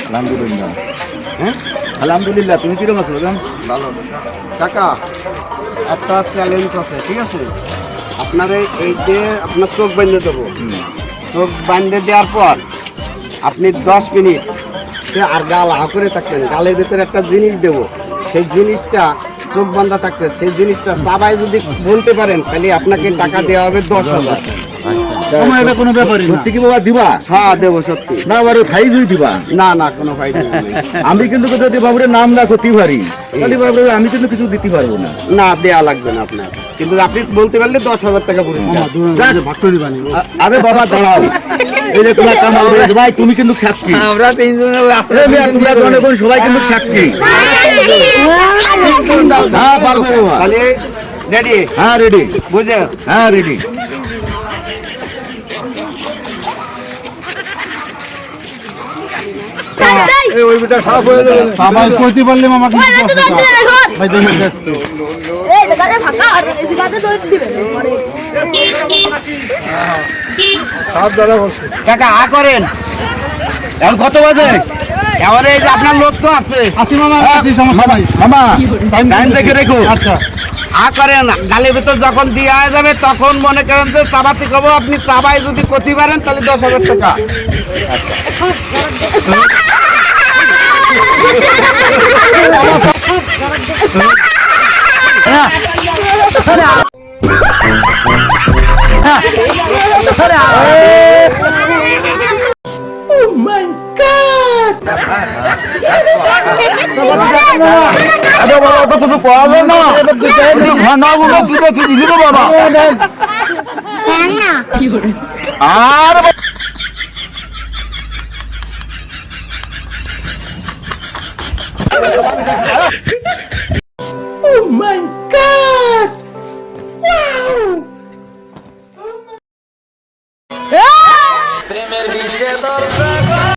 আলহামদুলিল্লাহ। হ্যাঁ আলহামদুলিল্লাহ। তুমি কিরকম আছো? ভালো কাকা, একটা চ্যালেঞ্জ আছে, ঠিক আছে? আপনার এই যে আপনার চোখ বাঁধে দেবো, চোখ বাঁধে দেওয়ার পর আপনি 10 মিনিট আর গাল হা করে থাকবেন, গালের ভিতরে একটা জিনিস দেবো, সেই জিনিসটা চোখ বাঁধা থাকবে, সেই জিনিসটা চাবাই যদি বলতে পারেন তাহলে আপনাকে টাকা দেওয়া হবে 10,000। আমার এটা কোনো ব্যাপারই না। সত্যি কি বাবা দিবা? হ্যাঁ দেবো সত্যি। না আবার ভাই দুই দিবা? না না কোনো ফাইদা নেই। আমি কিন্তু যদি বাবুরের নাম রাখো তিওয়ারি, তাহলে বাবুরে আমি কিন্তু কিছু দিতে পারবো না। না দেয়া লাগবে না আপনার, কিন্তু আপনি বলতে পারলে 10,000 টাকা পুরস্কার। আরে বাবা দাঁড়াও, এই যে তোমার কামাল হয়েছে ভাই, তুমি কিন্তু সাক্ষী। আমরা তিনজনে সবাই কিন্তু সাক্ষী। হ্যাঁ পারবো বাবা। তাহলে রেডি? হ্যাঁ রেডি। বুঝে? হ্যাঁ রেডি। ওই বিটা খারাপ হয়ে যাবে। সবাই কইতে পারলে আমাকে ভাই দেখে যাচ্ছে। কাকা আ করেন। এখন কত বাজে? এবারে এই যে আপনার লোক তো আছে। আসি মামা, আসি, সমস্যা নাই মামা, টাইম দেখে রেখো। আচ্ছা আ করেন, গালের ভিতর যখন দিয়ে যাবে তখন মনে করেন যে চাবাতে কব, আপনি চাবাই যদি করতে পারেন তাহলে 10,000 টাকা। প্রেমের বিষে